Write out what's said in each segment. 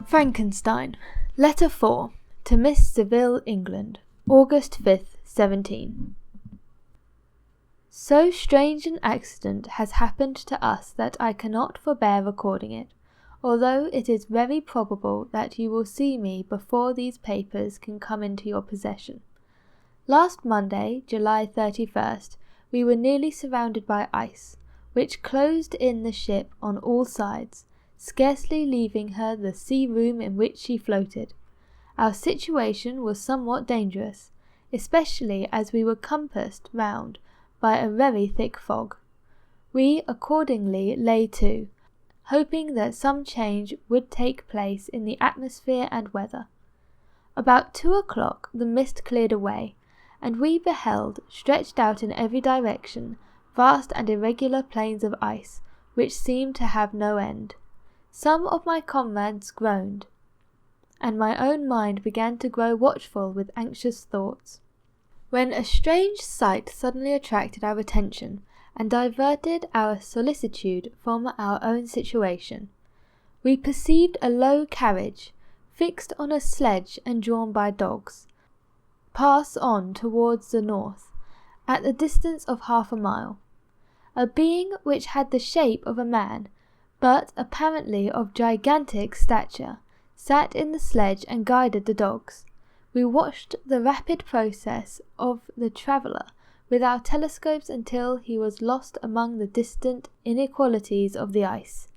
Frankenstein. Letter 4. To Miss Seville, England. August 5th, 17. So strange an accident has happened to us that I cannot forbear recording it, although it is very probable that you will see me before these papers can come into your possession. Last Monday, July 31st, we were nearly surrounded by ice, which closed in the ship on all sides, scarcely leaving her the sea room in which she floated. Our situation was somewhat dangerous, especially as we were compassed round by a very thick fog. We accordingly lay to, hoping that some change would take place in the atmosphere and weather. About 2 o'clock the mist cleared away, and we beheld, stretched out in every direction, vast and irregular plains of ice, which seemed to have no end. Some of my comrades groaned, and my own mind began to grow watchful with anxious thoughts, when a strange sight suddenly attracted our attention, and diverted our solicitude from our own situation. We perceived a low carriage, fixed on a sledge and drawn by dogs, pass on towards the north, at the distance of 1/2 mile. A being which had the shape of a man, but apparently of gigantic stature, sat in the sledge and guided the dogs. We watched the rapid process of the traveller with our telescopes until he was lost among the distant inequalities of the ice.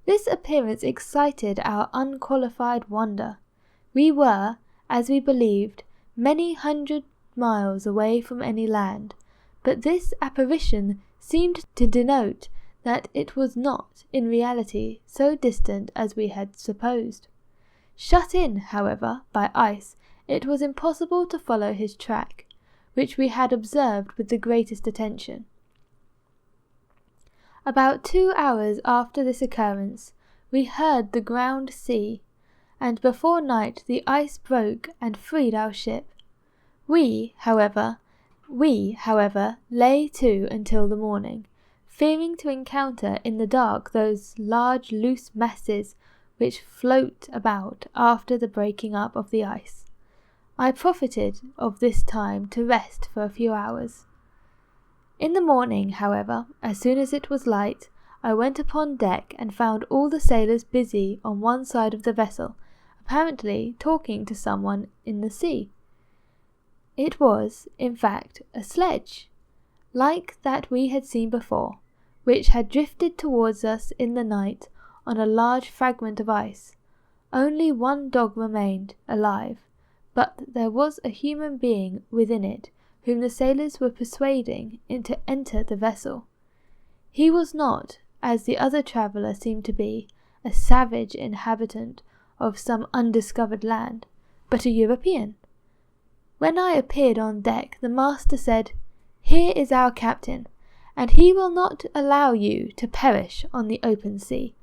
This appearance excited our unqualified wonder. We were, as we believed, many 100 miles away from any land, but this apparition seemed to denote that it was not, in reality, so distant as we had supposed. Shut in, however, by ice, it was impossible to follow his track, which we had observed with the greatest attention. About 2 hours after this occurrence, we heard the ground sea, and before night the ice broke and freed our ship. We, however, lay to until the morning, fearing to encounter in the dark those large loose masses which float about after the breaking up of the ice. I profited of this time to rest for a few hours. In the morning, however, as soon as it was light, I went upon deck and found all the sailors busy on one side of the vessel, apparently talking to someone in the sea. It was, in fact, a sledge, like that we had seen before, which had drifted towards us in the night on a large fragment of ice. Only one dog remained alive, but there was a human being within it whom the sailors were persuading to enter the vessel. He was not, as the other traveller seemed to be, a savage inhabitant of some undiscovered land, but a European. When I appeared on deck, the master said, "Here is our captain, and he will not allow you to perish on the open sea."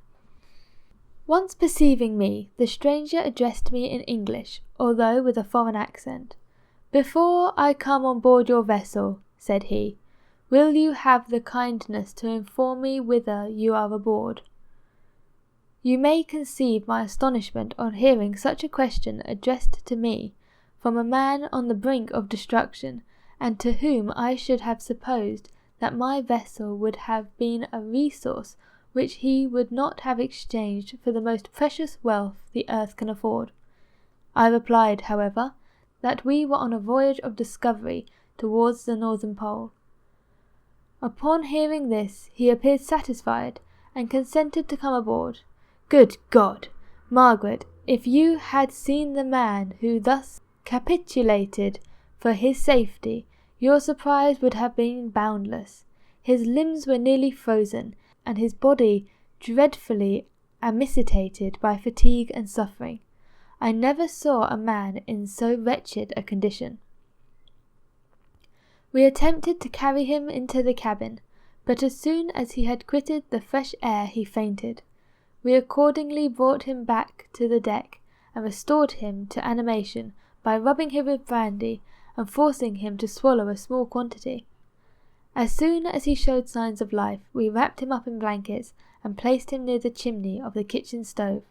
Once perceiving me, the stranger addressed me in English, although with a foreign accent. "Before I come on board your vessel," said he, "will you have the kindness to inform me whither you are aboard?" You may conceive my astonishment on hearing such a question addressed to me from a man on the brink of destruction, and to whom I should have supposed that my vessel would have been a resource which he would not have exchanged for the most precious wealth the earth can afford. I replied, however, that we were on a voyage of discovery towards the northern pole. Upon hearing this, he appeared satisfied, and consented to come aboard. Good God! Margaret, if you had seen the man who thus capitulated for his safety, your surprise would have been boundless. His limbs were nearly frozen, and his body dreadfully emaciated by fatigue and suffering. I never saw a man in so wretched a condition. We attempted to carry him into the cabin, but as soon as he had quitted the fresh air he fainted. We accordingly brought him back to the deck, and restored him to animation by rubbing him with brandy and forcing him to swallow a small quantity. As soon as he showed signs of life, we wrapped him up in blankets and placed him near the chimney of the kitchen stove.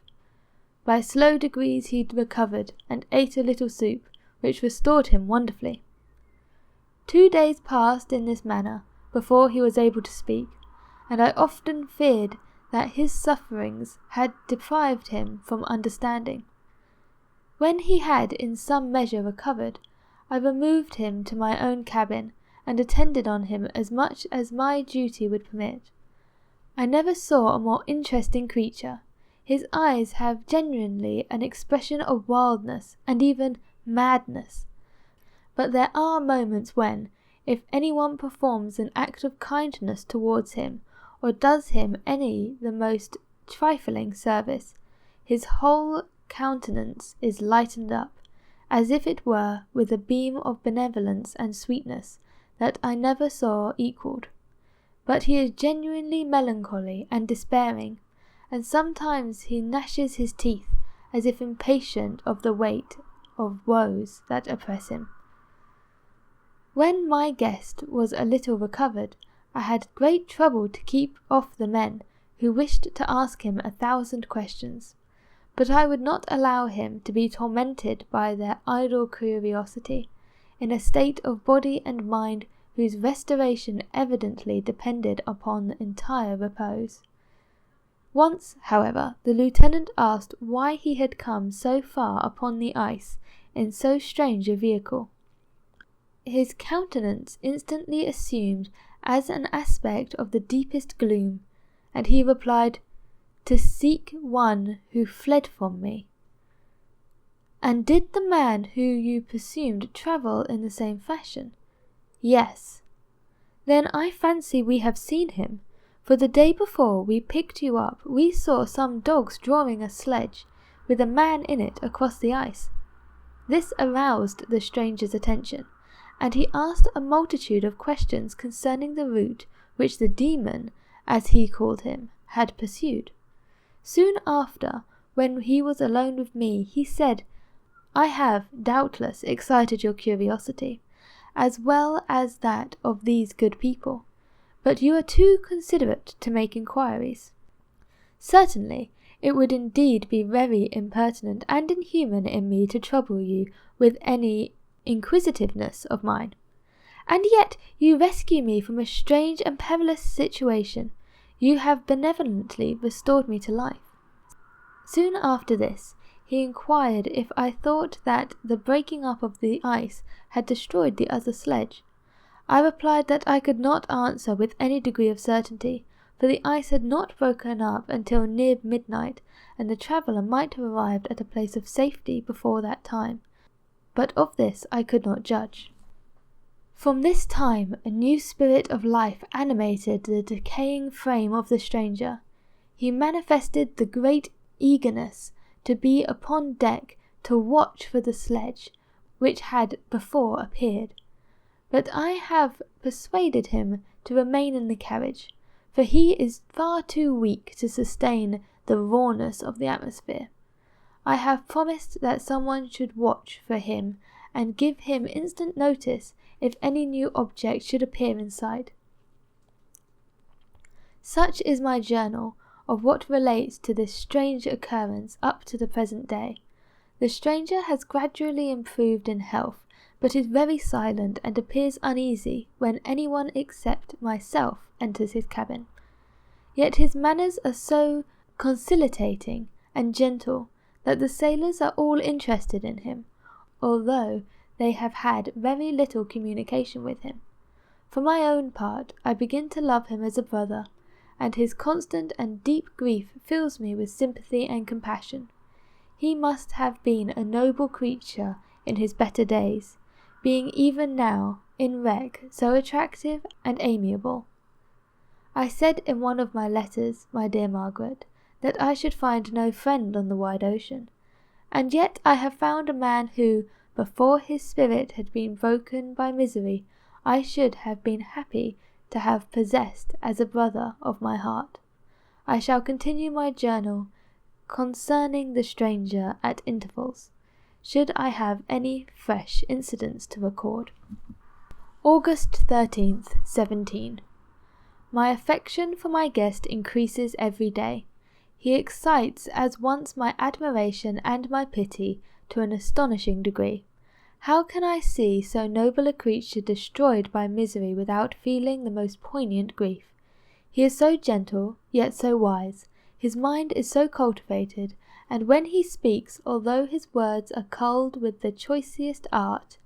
By slow degrees he recovered, and ate a little soup, which restored him wonderfully. 2 days passed in this manner before he was able to speak, and I often feared that his sufferings had deprived him from understanding. When he had in some measure recovered, I removed him to my own cabin, and attended on him as much as my duty would permit. I never saw a more interesting creature. His eyes have genuinely an expression of wildness and even madness. But there are moments when, if anyone performs an act of kindness towards him, or does him the most trifling service, his whole countenance is lightened up, as if it were with a beam of benevolence and sweetness that I never saw equalled. But he is genuinely melancholy and despairing, and sometimes he gnashes his teeth, as if impatient of the weight of woes that oppress him. When my guest was a little recovered, I had great trouble to keep off the men who wished to ask him 1,000 questions, but I would not allow him to be tormented by their idle curiosity, in a state of body and mind whose restoration evidently depended upon entire repose. Once, however, the lieutenant asked why he had come so far upon the ice in so strange a vehicle. His countenance instantly assumed as an aspect of the deepest gloom, and he replied, "To seek one who fled from me." "And did the man who you pursued travel in the same fashion?" "Yes." "Then I fancy we have seen him, for the day before we picked you up we saw some dogs drawing a sledge, with a man in it across the ice." This aroused the stranger's attention, and he asked a multitude of questions concerning the route which the demon, as he called him, had pursued. Soon after, when he was alone with me, he said, "I have, doubtless, excited your curiosity, as well as that of these good people, but you are too considerate to make inquiries. Certainly, it would indeed be very impertinent and inhuman in me to trouble you with any inquisitiveness of mine. And yet you rescue me from a strange and perilous situation. You have benevolently restored me to life." Soon after this, he inquired if I thought that the breaking up of the ice had destroyed the other sledge. I replied that I could not answer with any degree of certainty, for the ice had not broken up until near midnight, and the traveller might have arrived at a place of safety before that time, but of this I could not judge. From this time a new spirit of life animated the decaying frame of the stranger. He manifested the great eagerness to be upon deck to watch for the sledge, which had before appeared. But I have persuaded him to remain in the carriage, for he is far too weak to sustain the rawness of the atmosphere. I have promised that someone should watch for him and give him instant notice if any new object should appear in sight. Such is my journal of what relates to this strange occurrence up to the present day. The stranger has gradually improved in health, but is very silent and appears uneasy when anyone except myself enters his cabin. Yet his manners are so conciliating and gentle that the sailors are all interested in him, although they have had very little communication with him. For my own part, I begin to love him as a brother, and his constant and deep grief fills me with sympathy and compassion. He must have been a noble creature in his better days, being even now, in wreck, so attractive and amiable. I said in one of my letters, my dear Margaret, that I should find no friend on the wide ocean, and yet I have found a man who, before his spirit had been broken by misery, I should have been happy to have possessed as a brother of my heart. I shall continue my journal concerning the stranger at intervals, should I have any fresh incidents to record. August 13th, 17. My affection for my guest increases every day. He excites at once my admiration and my pity to an astonishing degree. How can I see so noble a creature destroyed by misery without feeling the most poignant grief? He is so gentle, yet so wise. His mind is so cultivated, and when he speaks, although his words are culled with the choicest art,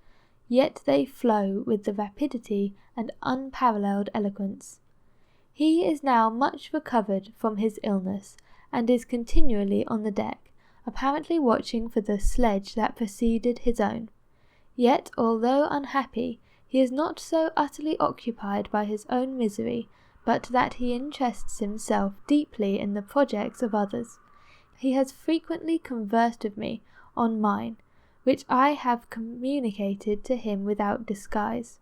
yet they flow with the rapidity and unparalleled eloquence. He is now much recovered from his illness, and is continually on the deck, apparently watching for the sledge that preceded his own. Yet, although unhappy, he is not so utterly occupied by his own misery, but that he interests himself deeply in the projects of others. He has frequently conversed with me on mine, which I have communicated to him without disguise.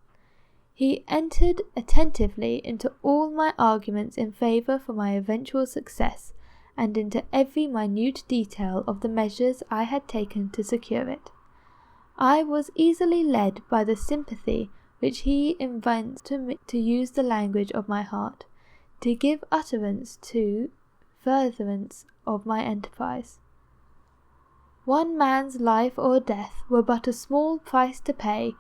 He entered attentively into all my arguments in favour for my eventual success, and into every minute detail of the measures I had taken to secure it. I was easily led by the sympathy which he evinced to use the language of my heart, to give utterance to furtherance of my enterprise. One man's life or death were but a small price to pay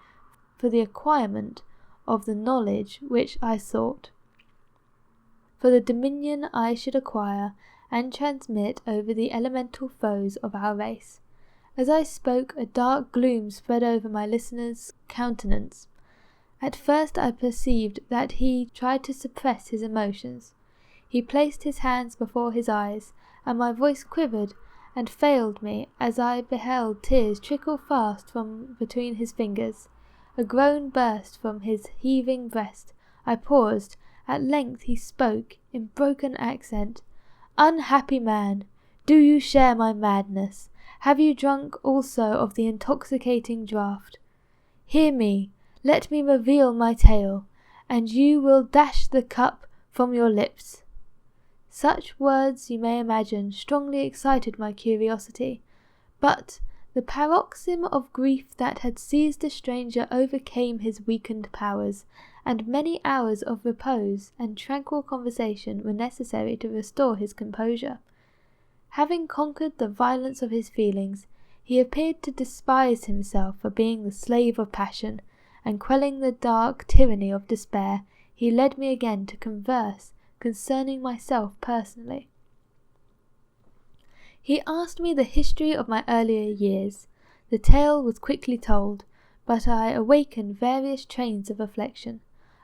for the acquirement of the knowledge which I sought, for the dominion I should acquire and transmit over the elemental foes of our race. As I spoke, a dark gloom spread over my listener's countenance. At first I perceived that he tried to suppress his emotions. He placed his hands before his eyes, and my voice quivered and failed me as I beheld tears trickle fast from between his fingers. A groan burst from his heaving breast. I paused. At length he spoke in broken accent. "Unhappy man, do you share my madness? Have you drunk also of the intoxicating draught? Hear me, let me reveal my tale, and you will dash the cup from your lips." Such words, you may imagine, strongly excited my curiosity, but the paroxysm of grief that had seized the stranger overcame his weakened powers, and many hours of repose and tranquil conversation were necessary to restore his composure. Having conquered the violence of his feelings, he appeared to despise himself for being the slave of passion, and quelling the dark tyranny of despair, he led me again to converse concerning myself personally. He asked me the history of my earlier years. The tale was quickly told, but I awakened various trains of reflection.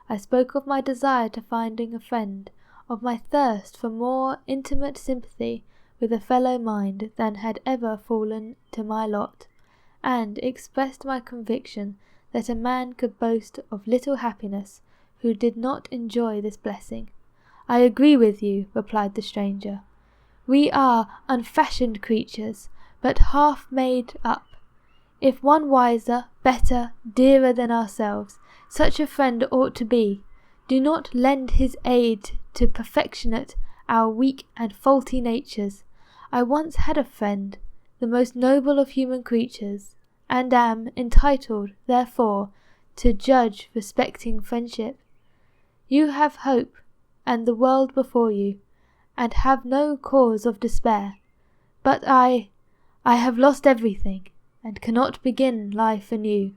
I spoke of my desire to finding a friend, of my thirst for more intimate sympathy with a fellow mind than had ever fallen to my lot, and expressed my conviction that a man could boast of little happiness who did not enjoy this blessing. "I agree with you," replied the stranger. "We are unfashioned creatures, but half made up. If one wiser, better, dearer than ourselves, such a friend ought to be. Do not lend his aid to perfectionate our weak and faulty natures. I once had a friend, the most noble of human creatures, and am entitled, therefore, to judge respecting friendship. You have hope and the world before you, and have no cause of despair. But I have lost everything, and cannot begin life anew."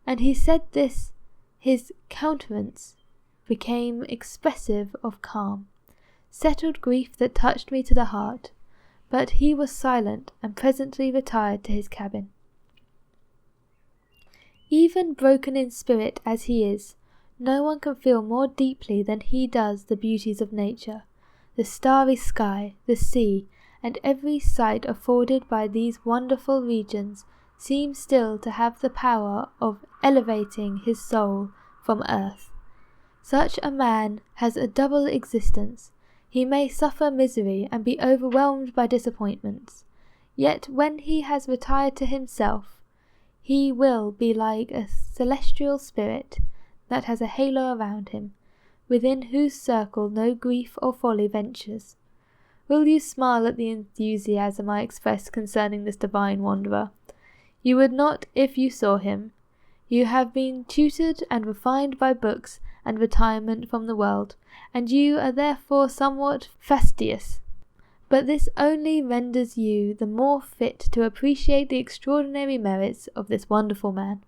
And he said this, his countenance became expressive of calm, settled grief that touched me to the heart, but he was silent and presently retired to his cabin. Even broken in spirit as he is, no one can feel more deeply than he does the beauties of nature, the starry sky, the sea, and every sight afforded by these wonderful regions seems still to have the power of elevating his soul from earth. Such a man has a double existence. He may suffer misery and be overwhelmed by disappointments, yet when he has retired to himself, he will be like a celestial spirit that has a halo around him, within whose circle no grief or folly ventures. Will you smile at the enthusiasm I expressed concerning this divine wanderer? You would not if you saw him. You have been tutored and refined by books and retirement from the world, and you are therefore somewhat fastidious. but this only renders you the more fit to appreciate the extraordinary merits of this wonderful man.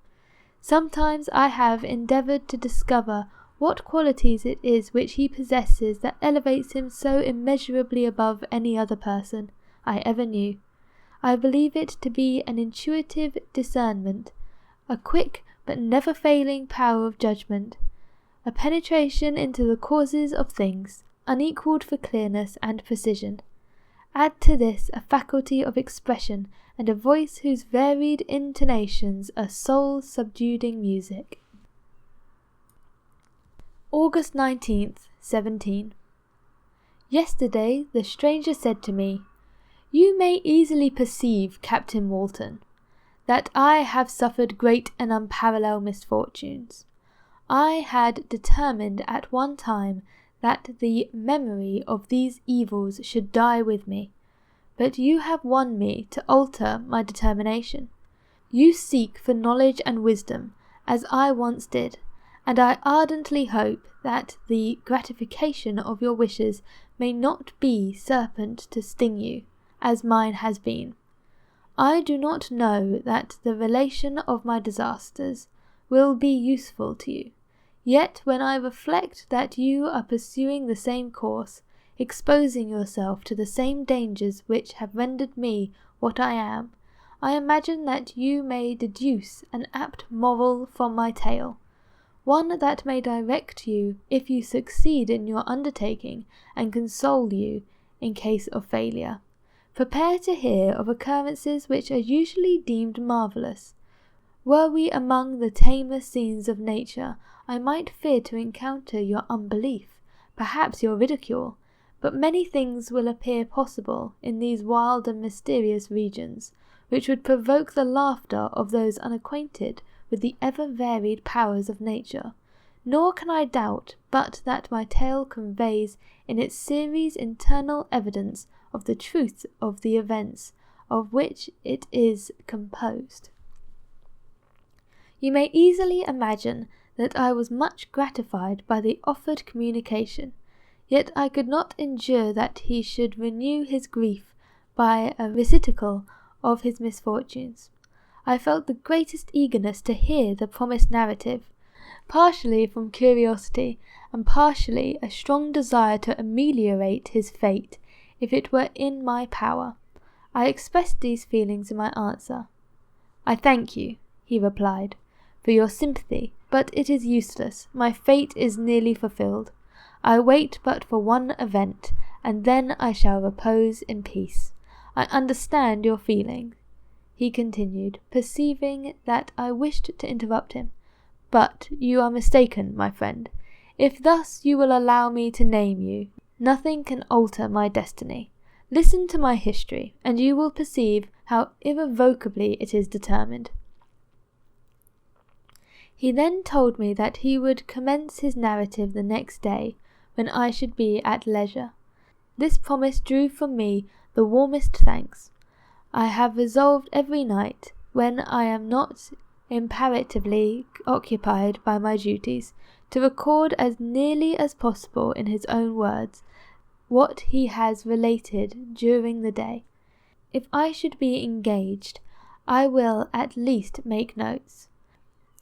Sometimes I have endeavoured to discover what qualities it is which he possesses that elevates him so immeasurably above any other person I ever knew. I believe it to be an intuitive discernment, a quick but never failing power of judgment, a penetration into the causes of things, unequalled for clearness and precision. Add to this a faculty of expression and a voice whose varied intonations are soul-subduing music. August 19th, 17. Yesterday the stranger said to me, "You may easily perceive, Captain Walton, that I have suffered great and unparalleled misfortunes. I had determined at one time that the memory of these evils should die with me, but you have won me to alter my determination. You seek for knowledge and wisdom, as I once did, and I ardently hope that the gratification of your wishes may not be serpent to sting you, as mine has been. I do not know that the relation of my disasters will be useful to you, yet when I reflect that you are pursuing the same course, exposing yourself to the same dangers which have rendered me what I am, I imagine that you may deduce an apt moral from my tale, one that may direct you if you succeed in your undertaking and console you in case of failure. Prepare to hear of occurrences which are usually deemed marvellous. Were we among the tamer scenes of nature, I might fear to encounter your unbelief, perhaps your ridicule, but many things will appear possible in these wild and mysterious regions, which would provoke the laughter of those unacquainted with the ever-varied powers of nature. Nor can I doubt but that my tale conveys in its series internal evidence of the truth of the events of which it is composed. You may easily imagine that I was much gratified by the offered communication, yet I could not endure that he should renew his grief by a recital of his misfortunes. I felt the greatest eagerness to hear the promised narrative, partially from curiosity, and partially a strong desire to ameliorate his fate, if it were in my power. I expressed these feelings in my answer. "I thank you," he replied, "for your sympathy, but it is useless. My fate is nearly fulfilled. I wait but for one event, and then I shall repose in peace. I understand your feeling," he continued, perceiving that I wished to interrupt him. "But you are mistaken, my friend. If thus you will allow me to name you, nothing can alter my destiny. Listen to my history, and you will perceive how irrevocably it is determined." He then told me that he would commence his narrative the next day, when I should be at leisure. This promise drew from me the warmest thanks. I have resolved every night, when I am not imperatively occupied by my duties, to record as nearly as possible in his own words what he has related during the day. If I should be engaged, I will at least make notes.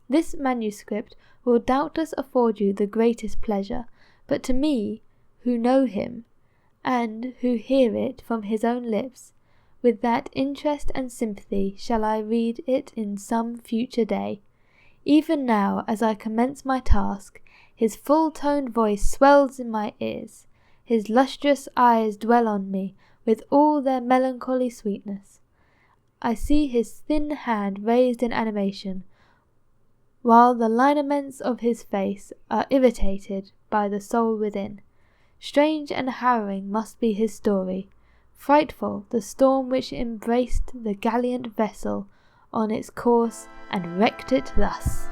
This manuscript will doubtless afford you the greatest pleasure, but to me, who know him, and who hear it from his own lips, with that interest and sympathy shall I read it in some future day. Even now, as I commence my task, his full-toned voice swells in my ears, his lustrous eyes dwell on me with all their melancholy sweetness. I see his thin hand raised in animation, while the lineaments of his face are irritated by the soul within. Strange and harrowing must be his story, frightful the storm which embraced the gallant vessel on its course and wrecked it thus.